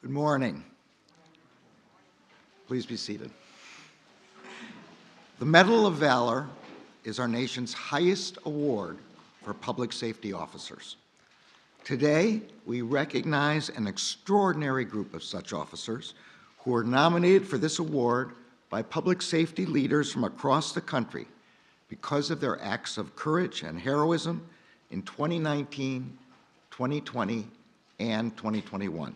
Good morning. Please be seated. The Medal of Valor is our nation's highest award for public safety officers. Today, we recognize an extraordinary group of such officers who are nominated for this award by public safety leaders from across the country because of their acts of courage and heroism in 2019, 2020, and 2021.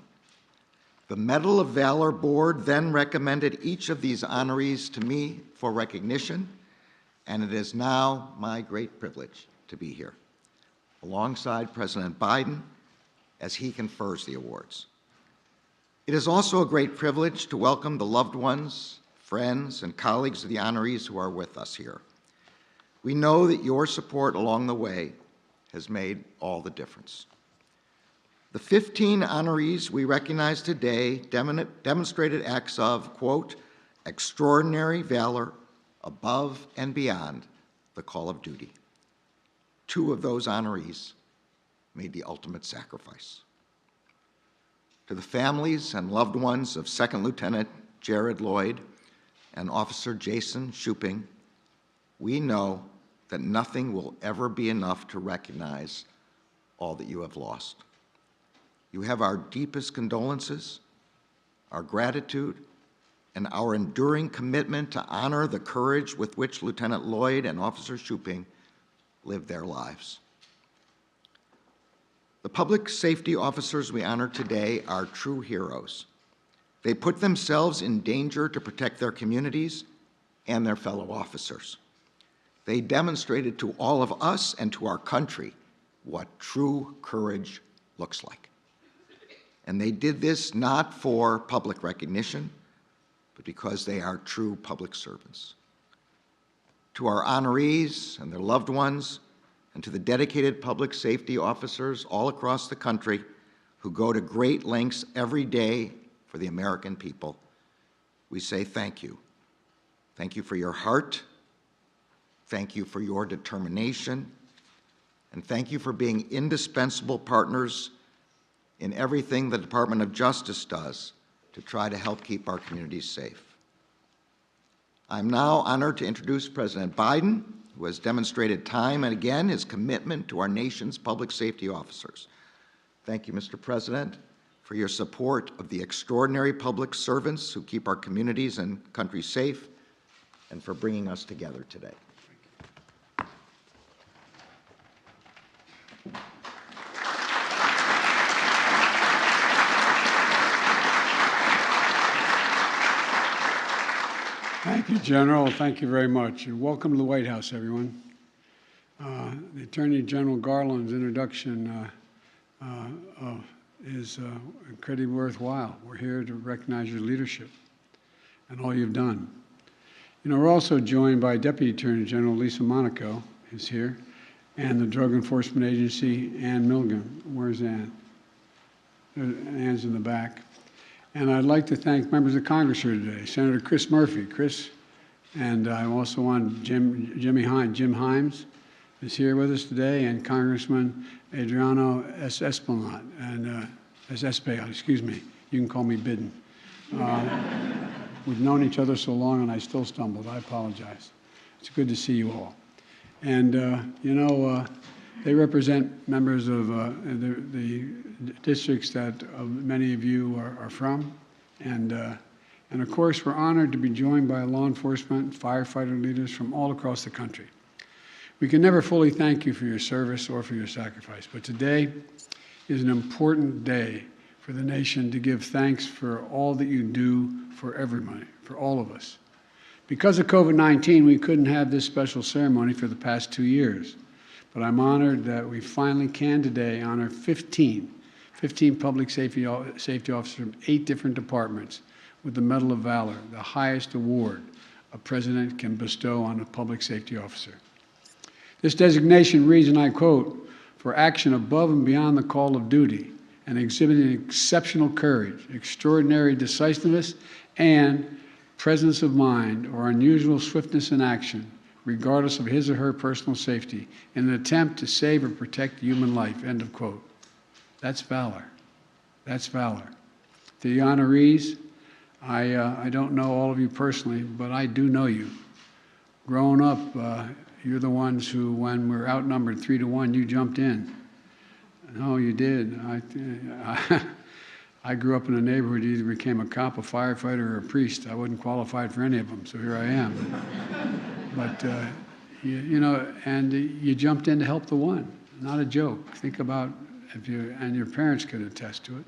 The Medal of Valor Board then recommended each of these honorees to me for recognition, and it is now my great privilege to be here, alongside President Biden, as he confers the awards. It is also a great privilege to welcome the loved ones, friends, and colleagues of the honorees who are with us here. We know that your support along the way has made all the difference. The 15 honorees we recognize today demonstrated acts of, quote, extraordinary valor above and beyond the call of duty. 2 of those honorees made the ultimate sacrifice. To the families and loved ones of Second Lieutenant Jared Lloyd and Officer Jason Shuping, we know that nothing will ever be enough to recognize all that you have lost. You have our deepest condolences, our gratitude, and our enduring commitment to honor the courage with which Lieutenant Lloyd and Officer Shuping lived their lives. The public safety officers we honor today are true heroes. They put themselves in danger to protect their communities and their fellow officers. They demonstrated to all of us and to our country what true courage looks like. And they did this not for public recognition, but because they are true public servants. To our honorees and their loved ones, and to the dedicated public safety officers all across the country who go to great lengths every day for the American people, we say thank you. Thank you for your heart, thank you for your determination, and thank you for being indispensable partners in everything the Department of Justice does to try to help keep our communities safe. I'm now honored to introduce President Biden, who has demonstrated time and again his commitment to our nation's public safety officers. Thank you, Mr. President, for your support of the extraordinary public servants who keep our communities and country safe, and for bringing us together today. Thank you, General. Thank you very much. And welcome to the White House, everyone. The Attorney General Garland's introduction is incredibly worthwhile. We're here to recognize your leadership and all you've done. You know, we're also joined by Deputy Attorney General Lisa Monaco, who's here, and the Drug Enforcement Agency, Ann Milligan. Where's Ann? Ann's in the back. And I'd like to thank members of Congress here today, Senator Chris Murphy. Chris, and I also want Jim Himes is here with us today, and Congressman Adriano Espinal, and excuse me. You can call me Biden. We've known each other so long, and I still stumbled. I apologize. It's good to see you all. And you know, they represent members of the districts that many of you are from, and of course we're honored to be joined by law enforcement, firefighter leaders from all across the country. We can never fully thank you for your service or for your sacrifice, but today is an important day for the nation to give thanks for all that you do for everybody, for all of us. Because of COVID-19, we couldn't have this special ceremony for the past 2 years. But I'm honored that we finally can today honor 15 public safety officers from 8 different departments with the Medal of Valor, the highest award a president can bestow on a public safety officer. This designation reads, and I quote, "for action above and beyond the call of duty and exhibiting exceptional courage, extraordinary decisiveness, and presence of mind or unusual swiftness in action, regardless of his or her personal safety, in an attempt to save or protect human life," end of quote. That's valor. That's valor. To the honorees, I don't know all of you personally, but I do know you. Growing up, you're the ones who, when we're outnumbered 3-1, you jumped in. No, you did. I grew up in a neighborhood, you either became a cop, a firefighter, or a priest. I wasn't qualified for any of them, so here I am. But, you know, and you jumped in to help the one. Not a joke. Think about if you, and your parents could attest to it.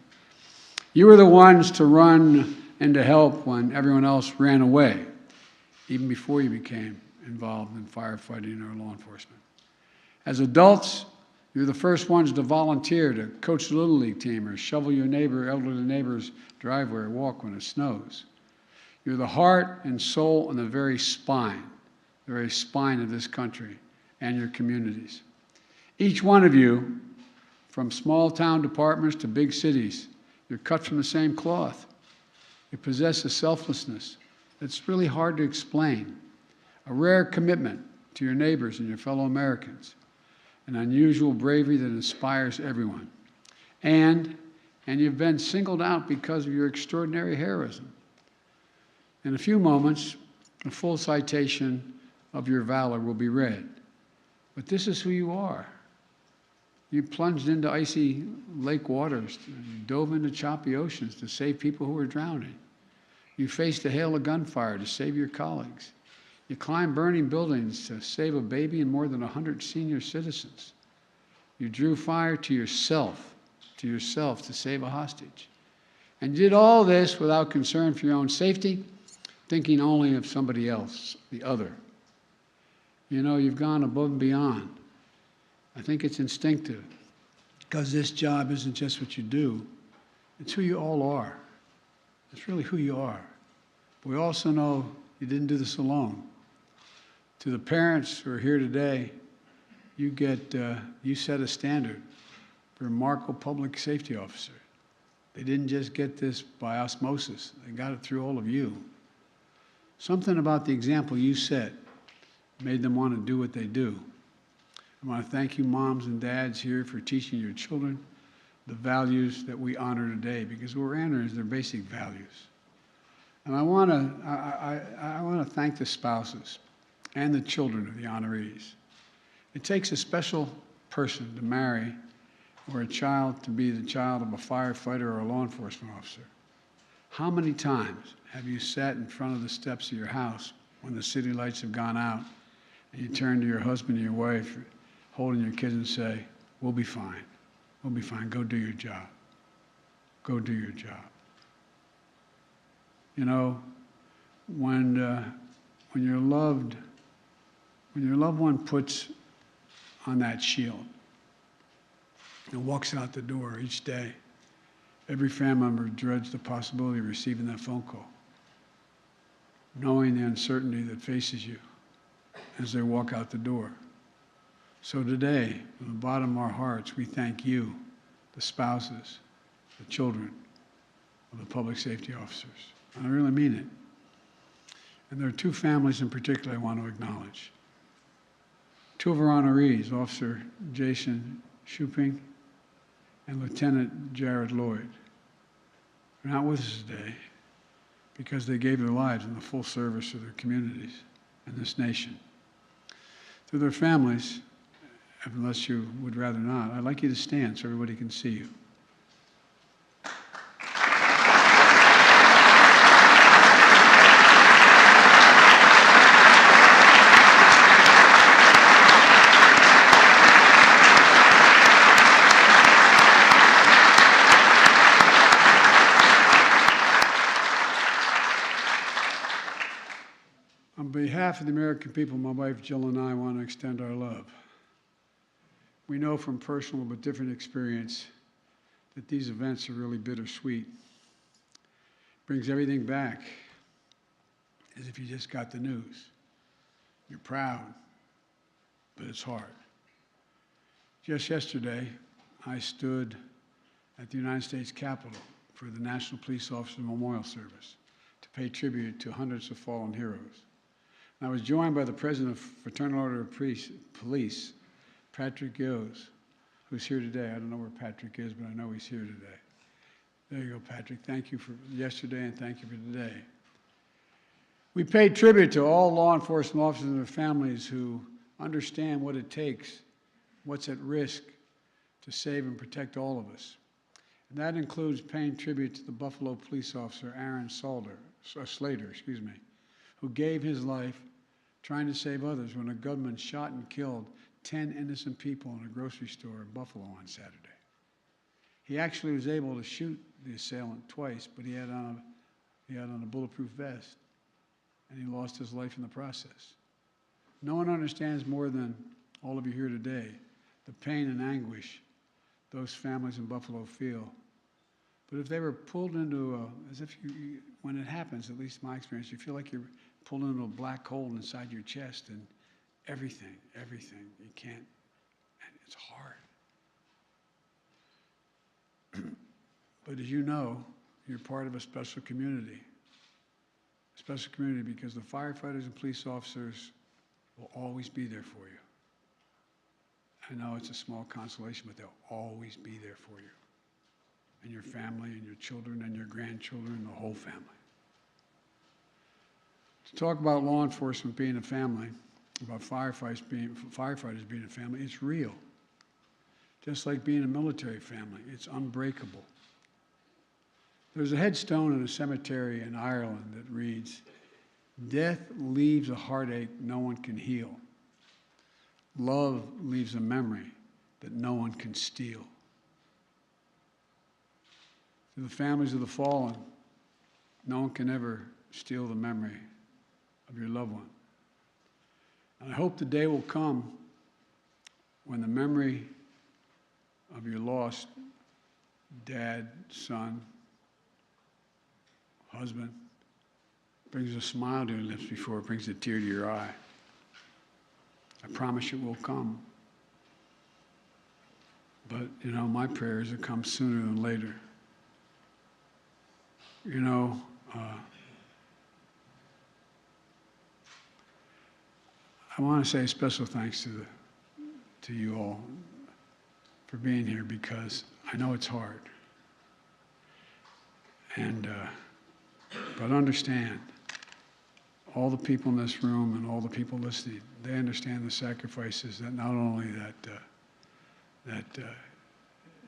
You were the ones to run and to help when everyone else ran away, even before you became involved in firefighting or law enforcement. As adults, you're the first ones to volunteer to coach the Little League team or shovel your elderly neighbor's driveway or walk when it snows. You're the heart and soul and the very spine of this country and your communities. Each one of you, from small town departments to big cities, you're cut from the same cloth. You possess a selflessness that's really hard to explain, a rare commitment to your neighbors and your fellow Americans, an unusual bravery that inspires everyone. And you've been singled out because of your extraordinary heroism. In a few moments, a full citation of your valor will be read. But this is who you are. You plunged into icy lake waters. You dove into choppy oceans to save people who were drowning. You faced a hail of gunfire to save your colleagues. You climbed burning buildings to save a baby and more than 100 senior citizens. You drew fire to yourself to save a hostage. And you did all this without concern for your own safety, thinking only of somebody else, the other. You know, you've gone above and beyond. I think it's instinctive, because this job isn't just what you do, it's who you all are. It's really who you are. But we also know you didn't do this alone. To the parents who are here today, you set a standard for a remarkable public safety officer. They didn't just get this by osmosis, they got it through all of you. Something about the example you set made them want to do what they do. I want to thank you, moms and dads here, for teaching your children the values that we honor today, because what we're honoring is their basic values. And I want to thank the spouses and the children of the honorees. It takes a special person to marry or a child to be the child of a firefighter or a law enforcement officer. How many times have you sat in front of the steps of your house when the city lights have gone out and you turn to your husband or your wife holding your kids and say, "We'll be fine. We'll be fine. Go do your job. Go do your job." You know, when your loved one puts on that shield and walks out the door each day, every family member dreads the possibility of receiving that phone call, knowing the uncertainty that faces you as they walk out the door. So today, from the bottom of our hearts, we thank you, the spouses, the children of the public safety officers. And I really mean it. And there are two families in particular I want to acknowledge. Two of our honorees, Officer Jason Shuping and Lieutenant Jared Lloyd, are not with us today because they gave their lives in the full service of their communities and this nation. To their families, unless you would rather not, I'd like you to stand so everybody can see you. On behalf of the American people, my wife Jill and I want to extend our love. We know from personal but different experience that these events are really bittersweet. Brings everything back as if you just got the news. You're proud, but it's hard. Just yesterday, I stood at the United States Capitol for the National Police Officer Memorial Service to pay tribute to hundreds of fallen heroes. And I was joined by the President of Fraternal Order of Police, Patrick Yos, who's here today. I don't know where Patrick is, but I know he's here today. There you go, Patrick. Thank you for yesterday and thank you for today. We pay tribute to all law enforcement officers and their families who understand what it takes, what's at risk to save and protect all of us. And that includes paying tribute to the Buffalo police officer, Aaron Slater, who gave his life trying to save others when a gunman shot and killed 10 innocent people in a grocery store in Buffalo on Saturday. He actually was able to shoot the assailant twice, but he had on a bulletproof vest, and he lost his life in the process. No one understands more than all of you here today the pain and anguish those families in Buffalo feel. But if they were pulled into as if when it happens, at least my experience, you feel like you're pulled into a black hole inside your chest and everything, you can't, and it's hard. But as you know, you're part of a special community because the firefighters and police officers will always be there for you. I know it's a small consolation, but they'll always be there for you and your family and your children and your grandchildren and the whole family. To talk about law enforcement being a family, about firefighters being a family, it's real. Just like being a military family, it's unbreakable. There's a headstone in a cemetery in Ireland that reads, "Death leaves a heartache no one can heal. Love leaves a memory that no one can steal." To the families of the fallen, no one can ever steal the memory of your loved one. And I hope the day will come when the memory of your lost dad, son, husband brings a smile to your lips before it brings a tear to your eye. I promise you it will come. But, my prayer is it comes sooner than later. I want to say special thanks to you all for being here because I know it's hard. But understand, all the people in this room and all the people listening, they understand the sacrifices that not only that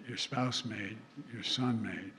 your spouse made, your son made,